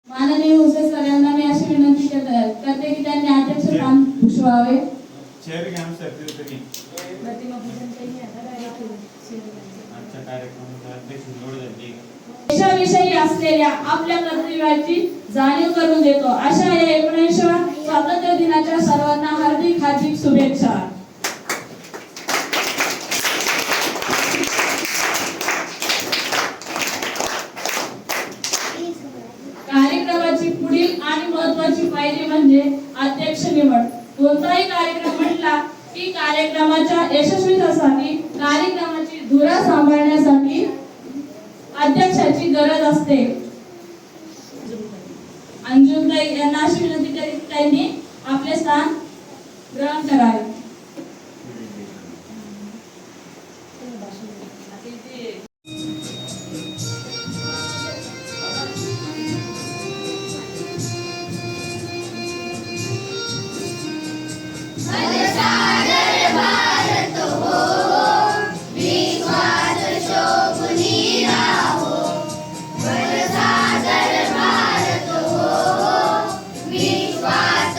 माननीय हुसेन सर यांना मी अशी विनंती करते की त्यांनी अध्यक्ष स्थान भूषवावे. चेअर घ्या सर तिथे आजच्या कार्यक्रमाचे अध्यक्ष निवड झाली. देशाविषयी असलेल्या आपल्या कर्तव्याची जाणीव करून देतो अशा या 19व्या स्वातंत्र्य दिनाच्या सर्वांना हार्दिक हार्दिक शुभेच्छा. कार्यक्रमाची पुढील आणि महत्त्वाची पायरी म्हणजे अध्यक्ष निवड. कोणताही कार्यक्रम म्हटला की कार्यक्रमाच्या यशस्वीतेसाठी कार्यक्रमाची धुरा सांभाळण्यासाठी अध्यक्षाची गरज असते. अंजुमताई यांना अशी विनंती करीत त्यांनी आपले स्थान ग्रहण करावे. विश्वास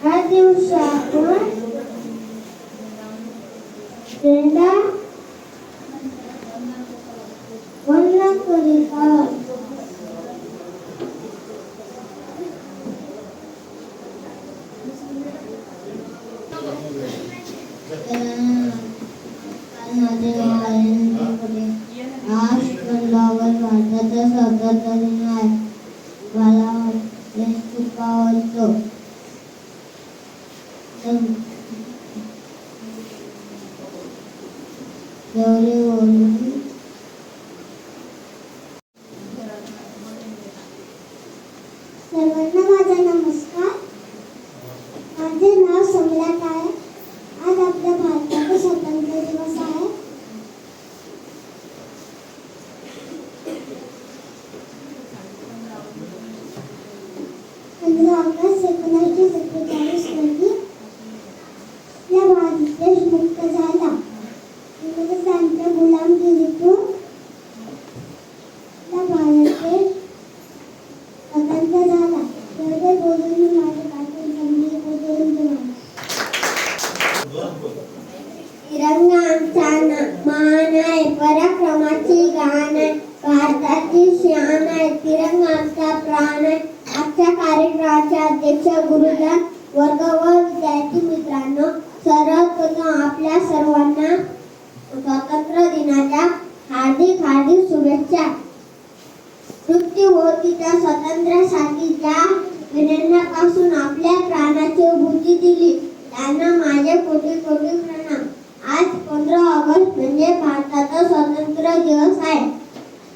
हा दिवस आपण झेंडा वंदन करीत आहोत. आज पंधरावर भारताचा स्वातंत्र्य दिन आहे. मला देश खूप आवडतो. एवढे बोलून सर्वांना माझा नमस्कार. माझे नाव सम्राट आहे. आज आपल्या भारताचा स्वातंत्र्य दिवस आहे. ऑगस्ट 1947 रोजी आपला भारत देश मुक्त झाला. इंग्रजांच्या गुलामगिरीतून आपला भारत देश स्वतंत्र झाला. एवढे बोलून मी माझे भाषण संपले. तिरंगा आमचा मान आहे, पराक्रमाची गाण आहे, भारताची शान आहे. तिरंगा आमचा प्राण आहे. आजच्या कार्यक्रमाचे अध्यक्ष गुरुजन वर्ग व विद्यार्थी मित्रांनो, सर्वप्रथम आपल्या सर्वांना स्वातंत्र्य दिनाच्या हार्दिक हार्दिक शुभेच्छा. मृत्यू होतीच्या स्वातंत्र्यासाठी ज्या वीरांपासून आपल्या प्राणाची भूती दिली त्यांना माझे कोटी कोटी प्रणाम. आज 15 ऑगस्ट म्हणजे भारताचा स्वातंत्र्य दिवस आहे.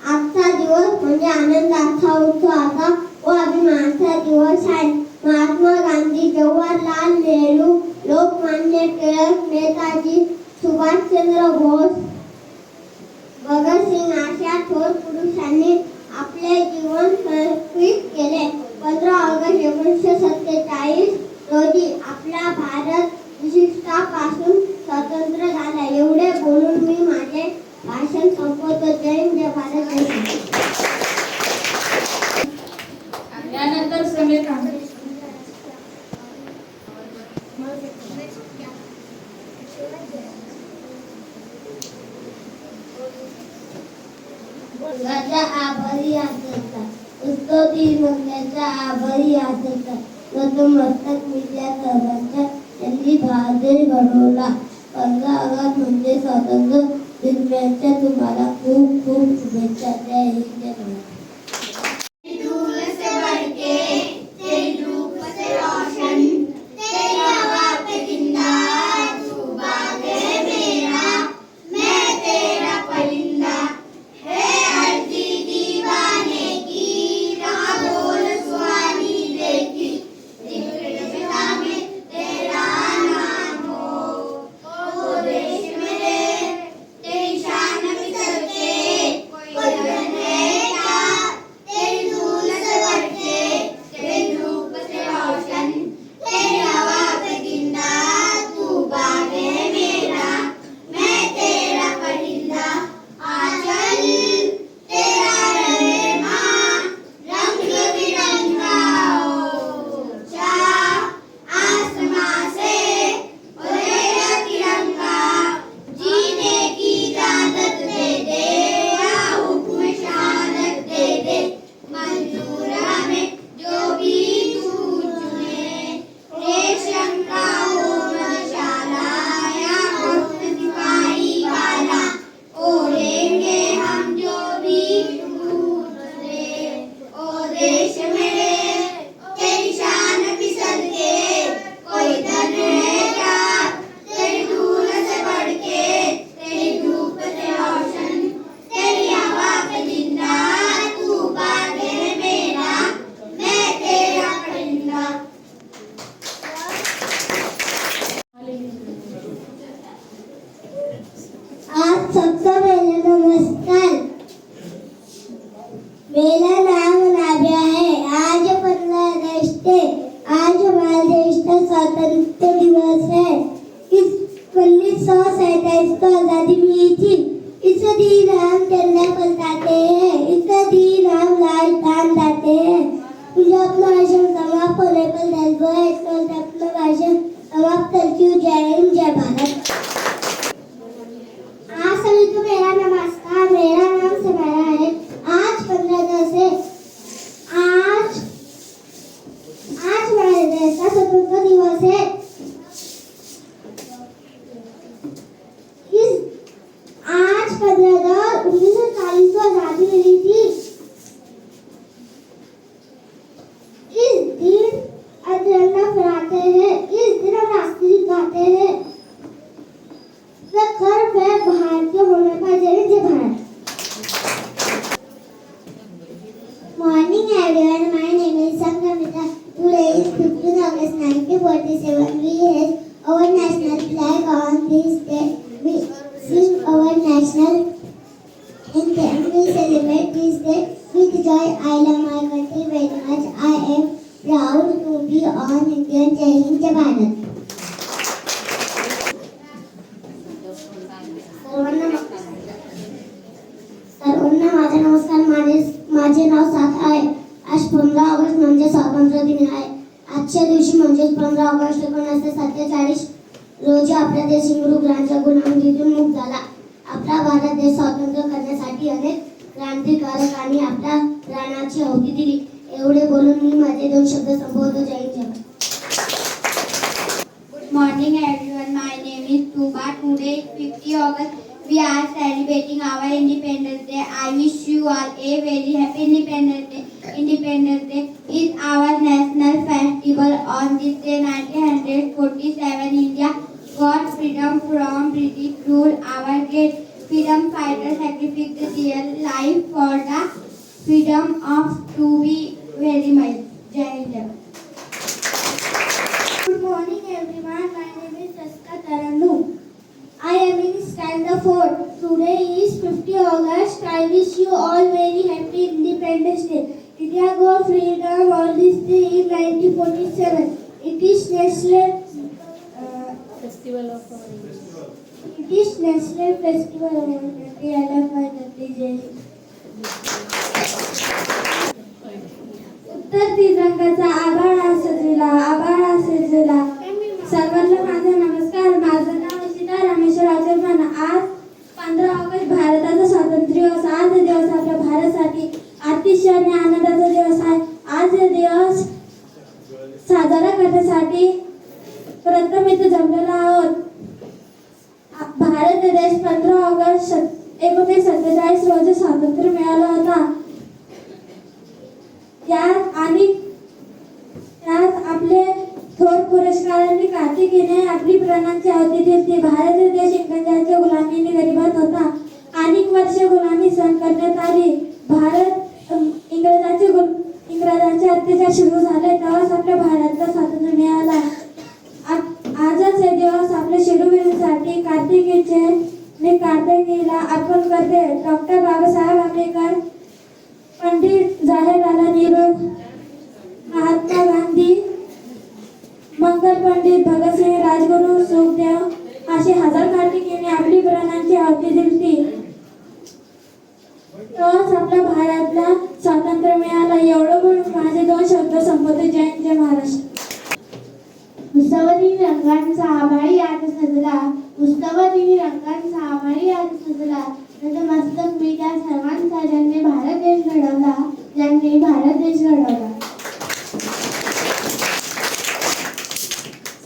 आजचा दिवस म्हणजे आनंदाचा, उत्सवाचा व अभिमानाचा दिवस आहे. महात्मा गांधी, जवाहरलाल नेहरू, लोकमान्य टिळक, नेताजी सुभाषचंद्र बोस, भगतसिंग अशा थोर पुरुषांनी आपले जीवन समर्पित केले. 15 ऑगस्ट 1947 रोजी आपला भारत ब्रिटिशांपासून स्वतंत्र झाला. एवढे बोलून मी माझे भाषण संपवतो. जय हिंद, जय भारत, जय हिंद. त्यानंतर समीर कांबळे. फुलाच्या आभारी असायचा, स्तुती मंगल्याचा आभारी असायचा. नतमस्तक मिळल्या सर्वांच्या त्यांनी बहादुरी घडवला. 15 ऑगस्ट म्हणजे स्वातंत्र्य दिनाच्या तुम्हाला खूप खूप शुभेच्छा. जय हिंद, जय भारत. सबसे पहले नमस्कार. मेरा नाम राबिया है. आज 15 अगस्त है. आज हमारे देश का स्वतंत्रता दिवस है. इस 1947 को आजादी मिली थी. इस दिन हम झंडा फहराते हैं. इस दिन हम लाल बांधते हैं. मुझे अपना भाषण समाप्त होने पर 10 वर्ष अपना कहते थे आज आज हमारे देश का स्वतंत्रता दिवस है। इस आज 15/10/1940 को आजादी मिली थी। इस दिन तिरंगा फहराते हैं, इस दिन हम राष्ट्रगीत गाते हैं। गर्व है भारतीय होने पर। जय जय Bharat. Morning everyone, my name is Sangamita. Today is 15 August 1947. We have our national flag on this day. We sing our national anthem. We celebrate this day with joy. I love my country very much. I am proud to be on Indian. Jai Hind, Jai Bharat. सर्वांना माझा नमस्कार. माझे नाव साथा आहे. आज 15 August म्हणजे स्वातंत्र्य दिन आहे. आजच्या दिवशी म्हणजे 15 ऑगस्ट 1947 रोजी आपला देश इंग्रजांच्या गुलामीतून मुक्त झाला. आपला भारत देश स्वातंत्र्य करण्यासाठी अनेक क्रांतिकारकांनी आपल्या प्राणाची आहुती दिली. एवढे बोलून मी माझे 2 शब्द संपवतो. जय Hind. Good morning everyone. My name is Tuba. Today is 50 August. We are celebrating our Independence Day. I wish you all a very happy Independence Day. Independence Day is our national festival. On this day, 1947, India got freedom from British rule. Our great freedom fighters sacrificed their life for the freedom of to be very much. Jai Hind. Good morning everyone. My name is Saska Tarannu. I am in standard 4. Today is 50 August. I wish you all very happy Independence Day. India got freedom on this day in 1947. It is National Festival of our country. It is National Festival of our country. I love my country. Jai Hind. उत्तर तिरंगाचा आभाळा सजला. सर्वांना माझा नमस्कार. माझं नाव इशिता रामेश्वर आचरमान. आज 15 August भारताचा स्वातंत्र्य दिवस. आज हा दिवस आपल्या भारतासाठी अतिशय आणि आनंदाचा दिवस आहे. आज हा दिवस साजरा करण्यासाठी प्रथम इथे जमलेलो आहोत. भारत देश 15 ऑगस्ट 1947 रोजी स्वातंत्र्य मिळाला होता. त्यात आपले थोर पुरस्कारांनी कार्तिकीने आपली प्राणांची आहुती दिली. भारत देश इंग्रजांच्या गुलामीने गरिबात होता. अनेक वर्षे गुलामी सहन करण्यात आली. भारत इंग्रजांचे अत्याचार सुरू झाले तेव्हाच आपल्या भारताला स्वातंत्र्य मिळाला. आजच हे दिवस आपल्या शिरुवीरांसाठी कार्तिकीला अर्पण करते. डॉक्टर बाबासाहेब आंबेडकर, पंडित जवाहरलाल नेहरू, महात्मा गांधी, मंगल पंडित भगतसिंग, राजगुरू सुखदेव असे हजार कार्तिकीने आपली प्राणांची आहुती दिली. तेव्हाच आपल्या भारताला स्वातंत्र्य मिळाला. एवढं बोलून माझे 2 शब्द संपवतो. जय हिंद, जय महाराष्ट्र. उत्सवादी रंगांचा आभाळी आज सजला. उत्सवादी रंगांचा आभाळी आज सजला. नतमस्तक मी त्या सर्वांचा ज्यांनी भारत देश घडवला.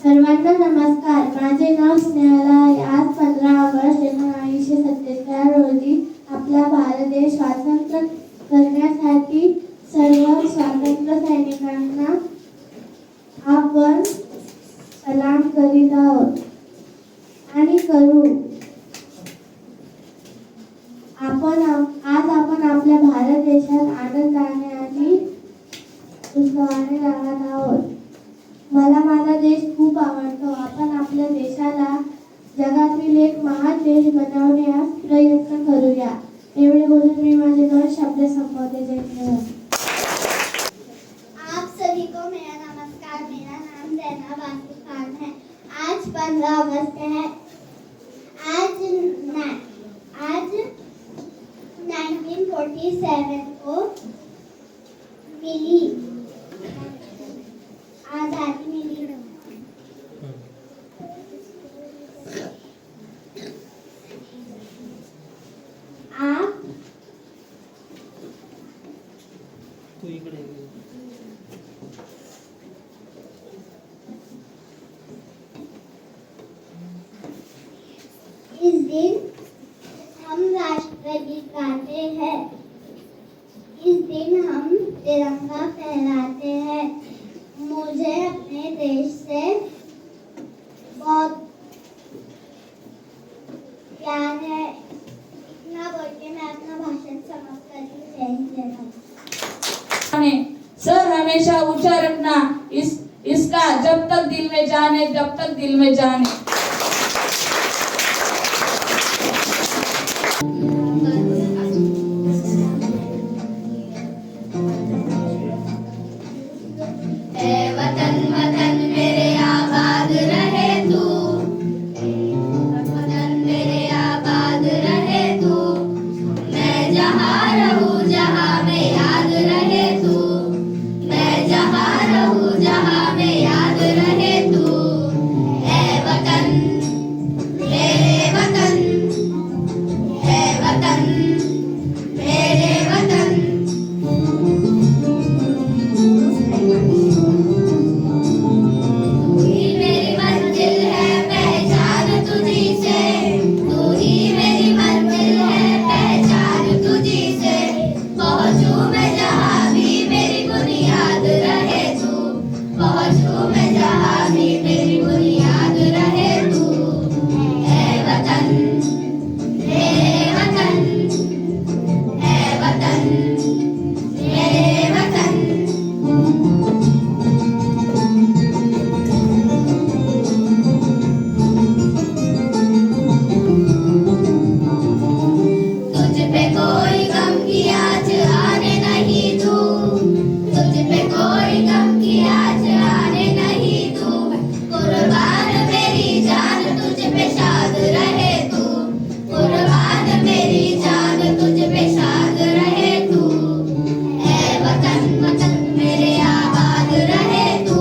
सर्वांना नमस्कार. माझे नाव स्नेहला आहे. आज 15 ऑगस्ट 1947 रोजी आपला भारत देश स्वातंत्र्य करण्यासाठी सर्व स्वातंत्र्य सैनिकांना आपण सलाम करीत आहोत आणि करू. आज आपण आपल्या भारत देशात आनंदाने आणि उत्सवाने राहत आहोत. मला माझा देश खूप आवडतो. आपण आपल्या देशाला जगातील एक महान देश बनवण्यास प्रयत्न करूया. एवढे बोलून मी माझे 2 शब्द संपवते. जय हिंद. आप सभी को मेरा नमस्कार. मेरा नाम जैना बासु खान है. आज 15 अगस्त है. आज 1947 को मिली आजादी मिली. इस दिन हम राष्ट्रगीत गाते हैं। इस दिन हम तिरंगा फहराते हैं। मुझे अपने देश से बहुत प्यार है। इतना बोल के मैं अपना भाषण समाप्त करती हूँ। जय हिंद, जय भारत। सर हमेशा ऊंचा रखना इसका जब तक दिल में जाने, जब तक दिल में जाने। वतन वतन मेरे आबाद रहे तू, वतन मेरे आबाद रहे तू, मैं जहाँ रहूँ जहाँ में याद रहे तू, मैं जहाँ रहूँ जहाँ में याद रहे तू। ऐ वतन मेरे वतन, ऐ वतन मेरे वतन। तू ही मेरी मंजिल है पहचान तुझी से, तू ही मेरी मंजिल है पहचान तुझी से। पहुँचूं मैं जहाँ भी मेरी बुनियाद रहे तू, पहुँचूं मैं जहाँ भी मेरी बुनियाद रहे तू। ऐ वतन मेरे वतन, ऐ वतन मेरे वतन। तुझ पे कोई गम की आँच आने नहीं दूँ, तुझ पे कोई गम की आँच आने नहीं दूँ। कुर्बान मेरी जान तुझ पे शाद रहे तू, कुर्बान मेरी जान तुझ पे शाद रहे तू। ऐ वतन वतन मेरे आबाद रहे तू,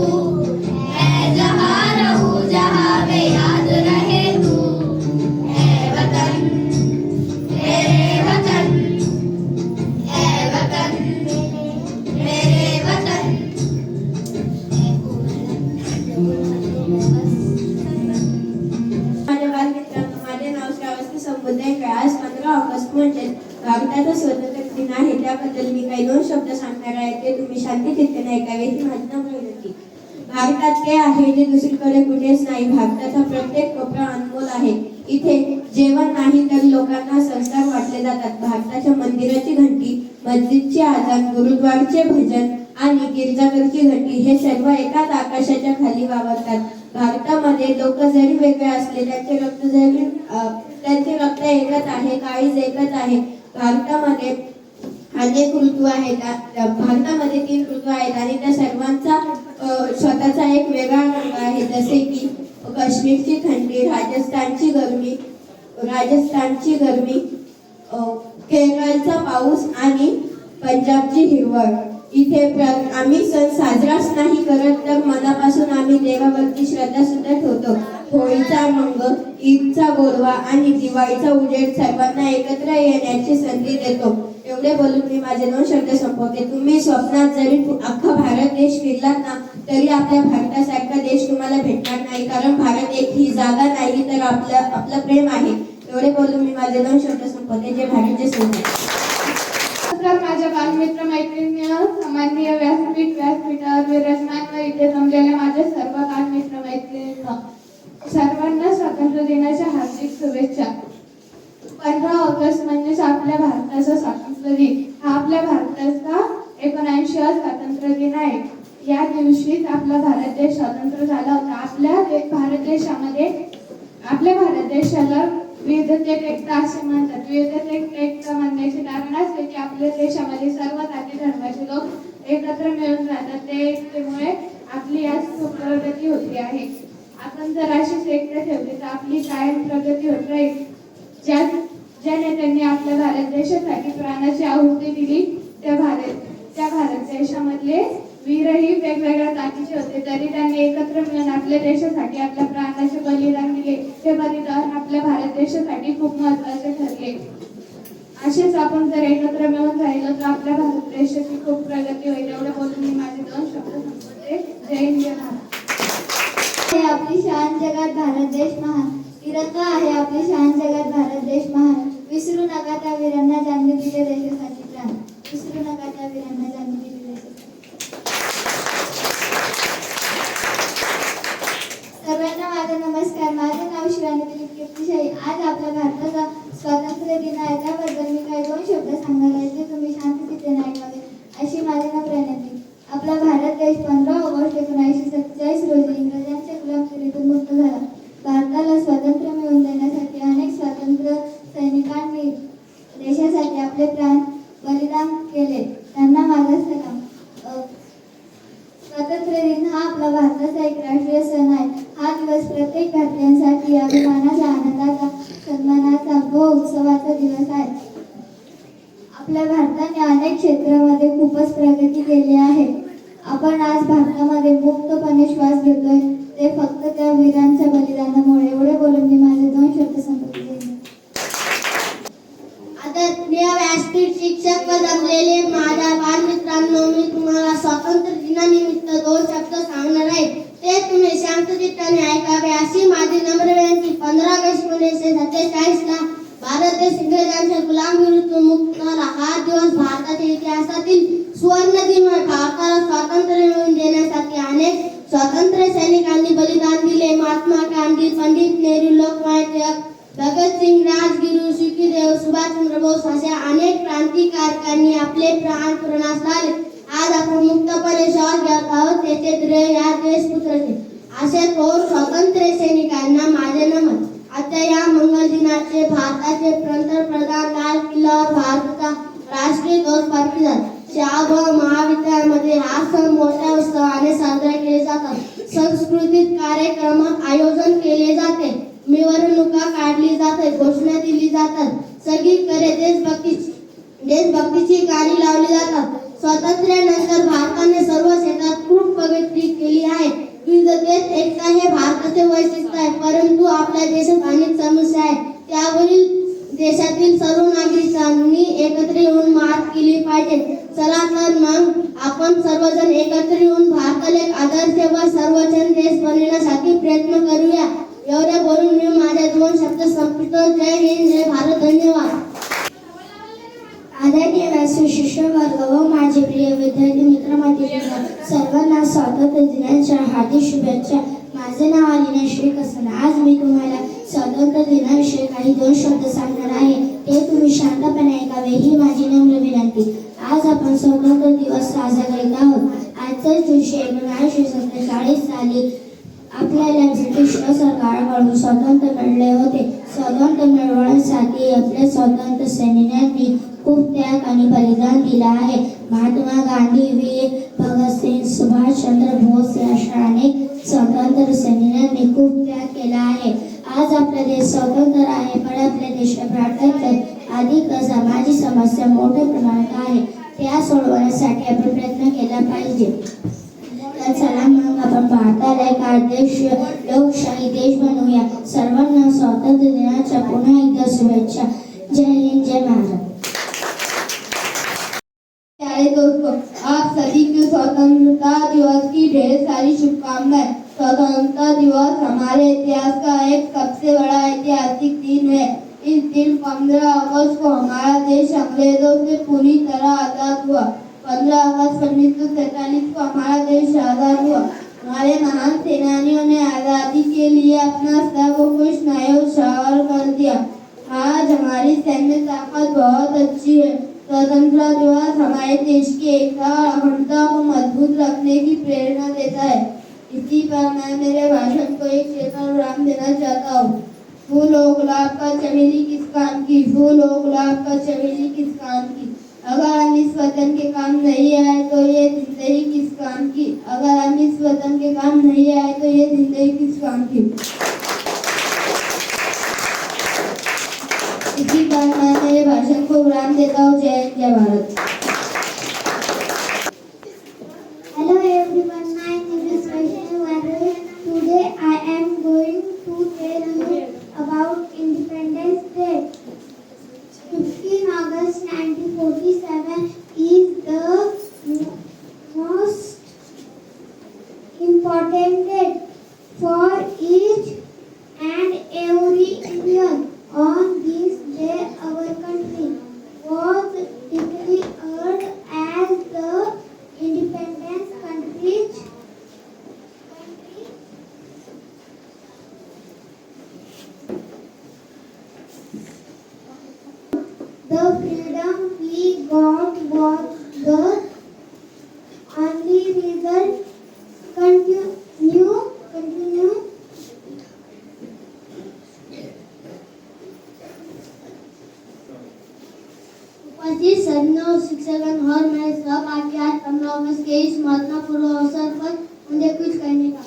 मैं जहाँ रहूँ जहाँ में याद रहे तू। ऐ वतन मेरे वतन, ऐ वतन मेरे वतन। माझ्या बालमित्रांनो, माझे नाव श्रावस्ती संबोधन. आज 15 ऑगस्ट म्हणजे भारताचा स्वातंत्र्य दिन आहे. त्याबद्दल मी काही 2 शब्द सांगणार आहे. ते तुम्ही शांती चित्ताने ऐकावे ही माझी नम्र विनंती. भारतात ते आहे जे दुसरीकडे कुठेच नाही. भारताचा प्रत्येक कोपरा अनमोल आहे. इथे जेवण नाही तर लोकांना संस्कार वाटले जातात. भारताच्या मंदिराची घंटी, मस्जिदचे आजान, गुरुद्वारचे भजन आणि गिरजाघरची घंटी हे सर्व एकाच आकाशाच्या खाली वावरतात. भारतामध्ये लोक जरी वेगळे असले त्यांचे रक्त एकच आहे, काळीज एकच आहे. भारतामध्ये अनेक ऋतू आहेत. भारतामध्ये 3 ऋतू आहेत आणि त्या सर्वांचा स्वतःचा एक वेगळा रंग आहे. जसे की काश्मीरची थंडी, राजस्थानची गरमी, केरळचा पाऊस आणि पंजाबची हिरवळ. इथे आम्ही सण साजराच नाही करत तर मनापासून आम्ही देवावरती श्रद्धा सुद्धा ठेवतो. होळीचा रंग, ईदचा गोडवा आणि दिवाळीचा उजेड सर्वांना एकत्र येण्याची संधी देतो. एवढे बोलून मी माझे 2 शब्द संपवते. तुम्ही स्वप्नात जरी अख्खा भारत देश फिरलात ना तरी आपल्या भारतासारखा देश तुम्हाला भेटणार नाही. कारण भारत एक ही जागा नाही तर आपलं प्रेम आहे. एवढे बोलून मी माझे 2 शब्द संपवते. जे भारत जे संपते. माझ्या बालमित्र मैत्रिणी, सामान्य व्यासपीठावर विराजमान व इथे जमलेल्या माझे सर्व बालमित्र मैत्रिणींना सर्वांना स्वातंत्र्य दिनाच्या हार्दिक शुभेच्छा. 15 ऑगस्ट म्हणजेच आपल्या भारताचा स्वातंत्र्य दिन. हा आपल्या भारताचा 79वा स्वातंत्र्य दिन आहे. या दिवशीच आपला भारत देश स्वतंत्र झाला होता. आपल्या भारत देशाला विविधतेत एकता असे म्हणतात. विविधतेत एकता म्हणण्याचे कारण असे की आपल्या देशामध्ये सर्व जाती धर्माचे लोक एकत्र मिळून राहतात. ते एकतेमुळे आपली आज खूप प्रगती होती आहे. आपण जर अशीच एकता ठेवली तर आपली कायम प्रगती होत राहील. ज्या नेत्यांनी आपल्या भारत देशासाठी प्राणाची आहुती दिली त्या भारत देशामधले वीरही वेगवेगळ्या जातीचे होते, तरी त्यांनी एकत्र मिळून आपल्या देशासाठी आपल्या प्राणाचे बलिदान दिले. ते बलिदान आपल्या भारत देशासाठी खूप महत्त्वाचे ठरले. असेच आपण जर एकत्र मिळून राहिलो तर आपल्या भारत देशाची खूप प्रगती होईल. एवढे बोलून मी माझे 2 शब्द संपवते. जय हिंद जय महाराष्ट्र. आहे आपली शान जगात भारत देश महान. वीरत्व आहे आपली शान जगात भारत देश महान. विसरू नका त्या वीरांना ज्यांनी दिले देशासाठी प्राण. विसरू नका त्या वीरांना ज्यांनी दिले देशासाठी. सर्वांना माझा नमस्कार. माझे नाव शिवानी दिलीप कीर्तिशाही. आज आपल्या भारताचा स्वातंत्र्य दिन आहे. त्याबद्दल मी काही 2 शब्द सांगणार आहे जे तुम्ही शांततेने ऐकावे अशी माझी विनंती. आपला भारत देश 15 ऑगस्ट 1947 रोजी इंग्रजांच्या गुलामगिरीतून मुक्त झाला. भारताला स्वातंत्र्य मिळवून देण्यासाठी अनेक स्वातंत्र्य सैनिकांनी देशासाठी आपले प्राण बलिदान केले. त्यांना माझा सलाम. स्वातंत्र्य दिन हा आपला भारताचा एक राष्ट्रीय सण आहे. हा दिवस प्रत्येक भारतीयांसाठी अभिमानाचा, आनंदाचा, सन्मानाचा व उत्सवाचा दिवस आहे. आपल्या भारताने अनेक क्षेत्रामध्ये खूपच प्रगती केली आहे. आपण आज भारतामध्ये मुक्तपणे श्वास घेतोय ते फक्त त्या वीरांच्या बलिदानामुळे. एवढे बोलून मी माझे 2 शब्द संपवते. आदरणीय व्यासपीठ शिक्षक व जमलेले माझ्या बालमित्रांनो, मी तुम्हाला स्वातंत्र्य दिनानिमित्त 2 शब्द सांगणार आहे. ते तुम्ही शांतचित्ताने ऐकावे अशी माझी नम्र विनंती. 15 ऑगस्ट 1947 ला भारत देश इंग्रजांच्या गुलामगिरीतून मुक्त झाला. हा दिवस भारताच्या इतिहासातील सुवर्ण दिन आहे. भारताला स्वातंत्र्य मिळवून देण्यासाठी अनेक स्वातंत्र्य सैनिकांनी बलिदान दिले. महात्मा गांधी, पंडित नेहरू, लोकमान्य टिळक, भगतसिंग, राजगुरू, सुखदेव, सुभाषचंद्र बोस अशा अनेक क्रांतिकारकांनी आपले प्राण पूर्णास लावले. आज आपण मुक्तपणे श्वास घेत आहोत त्याचे श्रेय या देशपुत्राचे. अशा थोर स्वातंत्र्य सैनिकांना माझे नमन. आजच्या या मंगल दिनाचे भारताचे पंतप्रधान लाल किल्ल्यावर भारताचा राष्ट्रीय ध्वज फडकवितात. शाळा महाविद्यालयामध्ये हा सण मोठ्या उत्सवाने साजरा केले जातात. सांस्कृतिक कार्यक्रम आयोजन केले जाते. मिरवणुका काढली जाते. घोषणा दिली जातात. सगळीकडे देशभक्तीची गाणी लावली जातात. स्वातंत्र्यानंतर भारताने सर्व क्षेत्रात खूप प्रगती केली आहे. विविधतेत एकता हे भारताचे वैशिष्ट्य आहे. परंतु आपल्या देशात अनेक समस्या आहेत. त्यावरील देशातील सर्व नागरिकांनी एकत्र येऊन मात केली पाहिजे. चला तर मग आपण सर्वजण एकत्र येऊन भारताला एक आदर्श व सर्वजण देश बनवण्यासाठी प्रयत्न करूया. एवढे बोलून मी माझे 2 शब्द संपवितो. जय हिंद जय भारत. धन्यवाद. आदरणीय व्यासपीठ शिक्षक वर्ग व माझे प्रिय विद्यार्थी मित्रमैत्रिणींनो, सर्वांना स्वातंत्र्य दिनाच्या हार्दिक शुभेच्छा. माझे नाव अलिना श्री कसन. आज मी तुम्हाला स्वातंत्र्य दिनाविषयी काही 2 शब्द सांगणार आहे. ते तुम्ही शांतपणे ऐकावे ही माझी नम्र विनंती. आज आपण स्वातंत्र्य दिवस साजरा करीत आहोत. आजच्याच दिवशी 1947 साली आपल्याला ब्रिटिश सरकारकडून स्वातंत्र्य मिळाले होते. स्वातंत्र्य मिळवण्यासाठी आपल्या स्वातंत्र्य सैनिकांनी खूप त्याग आणि बलिदान दिला आहे. महात्मा गांधी, वीर भगतसिंग, सुभाषचंद्र बोस अशा अनेक स्वातंत्र्य सैनिकांनी खूप त्याग केला आहे. आज आपला देश स्वतंत्र आहे, पण आपल्या देशात भारतात अधिक सामाजिक समस्या मोठ्या प्रमाणात आहे. त्या सोडवण्यासाठी आपण प्रयत्न केला पाहिजे. तर चला मग आपण भारताला एक आदर्श लोकशाही देश बनवूया. सर्वांना स्वातंत्र्य दिनाच्या पुन्हा एकदा शुभेच्छा. जय हिंद जय महाराष्ट्र. प्यारे दोस्तों, आप सभी को स्वतंत्रता दिवस की ढेर सारी शुभकामनाएं। स्वतंत्रता दिवस हमारे इतिहास का एक सबसे बड़ा ऐतिहासिक दिन है। इस दिन 15 अगस्त को हमारा देश अंग्रेजों से पूरी तरह आजाद हुआ। 15 अगस्त 1947 को हमारा देश आजाद हुआ। हमारे महान सेनानियों ने आज़ादी के लिए अपना सर्वकुछ न्योछावर कर दिया। आज हमारी सैन्य ताकत बहुत अच्छी है। स्वतंत्रता दिवस हमारे देश की एकता और अखंडता को मजबूत रखने की प्रेरणा देता है। इसी पर मैं मेरे भाषण को एक शेर विराम देना चाहता हूँ। फूलो गुलाब का चमेली किस काम की, फूलो गुलाब का चमेली किस काम की। अगर हम इस वतन के काम नहीं आए तो ये जिंदगी किस काम की। अगर हम इस वतन के काम नहीं आए तो ये जिंदगी किस काम की। इसी पर मैं मेरे भाषण को विराम देता हूँ। जय हिंद जय Bharat. Hello everyone, my name is Vaishnavi Varre. Today I am going to tell you about Independence Day. 15 August दिवस के इस महत्वपूर्ण अवसर पर मुझे कुछ कहने का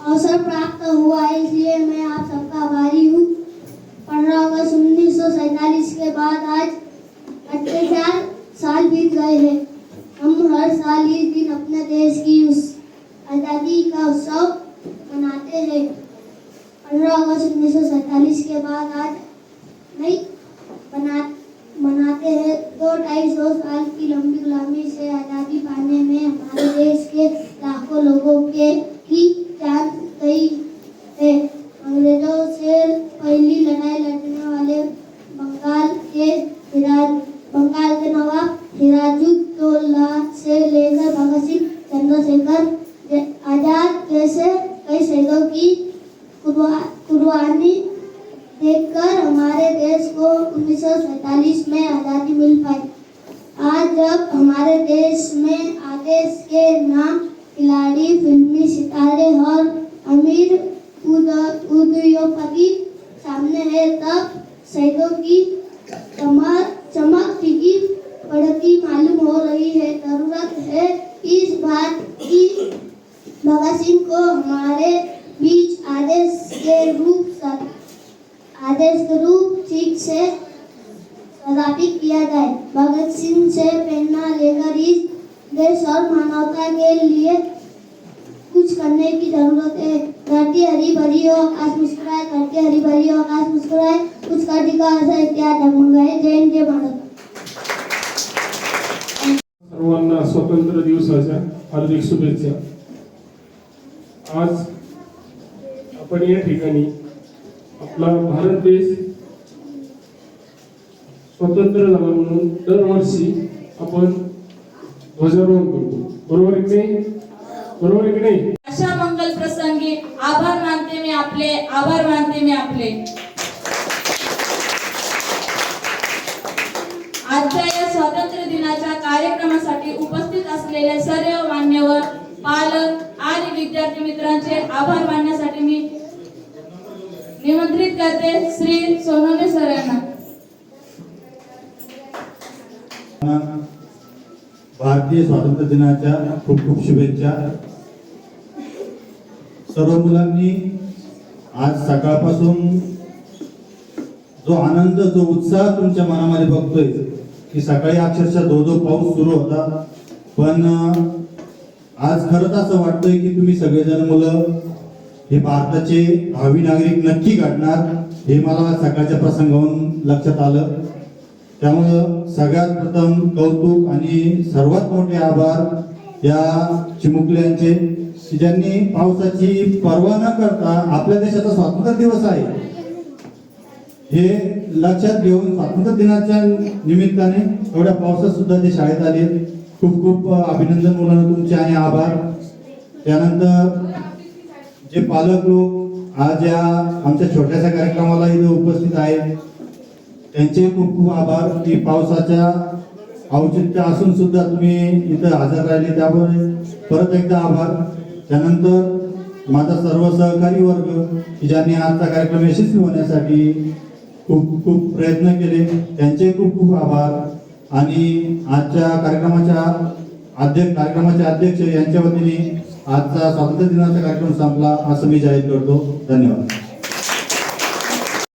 अवसर प्राप्त हुआ है, इसलिए मैं आप सबका आभारी हूँ। 15 अगस्त 1947 के बाद आज 48 साल बीत गए हैं। हम हर साल इस दिन अपने देश की उस आज़ादी का उत्सव मनाते हैं। 15 अगस्त 1947 के बाद आज नहीं मनाते हैं। 2-2.5 साल की लंबी गुलामी से आज़ादी पाने में हमारे देश के लाखों लोगों की जान गई है। अंग्रेजों से पहली लड़ाई लड़ने वाले बंगाल के नवाब सिराजुद्दौला से लेकर भगत सिंह, चंद्रशेखर आजाद जैसे कई शहीदों की कुर्बानी देखकर हमारे देश को 1947 में आज़ादी मिल पाई। आज जब हमारे देश में आदेश के नाम खिलाड़ी, फिल्मी सितारे और अमीर उद्योगपति सामने है, तब शहीदों की चमक फीकी पड़ती मालूम हो रही है। जरूरत है इस बात की भगत सिंह को हमारे बीच आदेश के रूप ठीक से स्थापित किया जाए। भगत सिंह से प्रेरणा लेकर इस देश और मानवता के लिए कुछ करने की जरूरत है। धरती हरी भरी हो, आकाश मुस्कुराए, धरती हरी भरी हो, आकाश मुस्कुराए, कुछ कर दिखाओ ऐसा इतिहास जगमगाए। जय हिंद, जय भारत। सर्वांना स्वातंत्र्य दिवसाच्या हार्दिक शुभेच्छा। आज आपण या ठिकाणी आपला भारत देश स्वतंत्र झाला म्हणून दरवर्षी आपण ध्वजारोहण करतो, बरोबर आहे की नाही? बरोबर आहे की नाही? अशा मंगल प्रसंगी आभार मानते मी आपले, आभार मानते मी आपले। आजच्या या स्वातंत्र्य दिनाच्या कार्यक्रमासाठी उपस्थित असलेले सर्व मान्यवर, पालक आणि विद्यार्थी मित्रांचे आभार मानण्यासाठी मी निमंत्रित करते श्री सोनवणे सर यांना। भारतीय स्वातंत्र्य दिनाच्या खूप खूप शुभेच्छा। सर्व मुलांनी आज सकाळपासून जो आनंद, जो उत्साह तुमच्या मनामध्ये बघतोय की सकाळी अक्षरशः धो पाऊस सुरू होता, पण आज खरंच असं वाटतंय की तुम्ही सगळेजण मुलं हे भारताचे भावी नागरिक नक्की घडणार, हे मला सकाळच्या प्रसंगावरून लक्षात आलं। त्यामुळं सगळ्यात प्रथम कौतुक आणि सर्वात मोठे आभार या चिमुकल्यांचे की ज्यांनी पावसाची पर्वा न करता आपल्या देशाचा स्वातंत्र्य दिवस आहे हे लक्षात घेऊन स्वातंत्र्य दिनाच्या निमित्ताने एवढ्या पावसात सुद्धा ते शाळेत आले। खूप खूप अभिनंदन मुलांना तुमचे आणि आभार। त्यानंतर जे पालक लोक आज या आमच्या छोट्याशा कार्यक्रमाला इथे उपस्थित आहेत त्यांचे खूप खूप आभार की पावसाच्या औचित्य असून सुद्धा तुम्ही इथं हजर राहिले, त्यामुळे परत एकदा आभार। त्यानंतर माझा सर्व सहकारी वर्ग की ज्यांनी आजचा कार्यक्रम यशस्वी होण्यासाठी खूप खूप प्रयत्न केले त्यांचे खूप खूप आभार। आणि आजच्या कार्यक्रमाचे अध्यक्ष यांच्या वतीने आजचा स्वातंत्र्य दिनाचा कार्यक्रम संपला असं मी जाहीर करतो। धन्यवाद।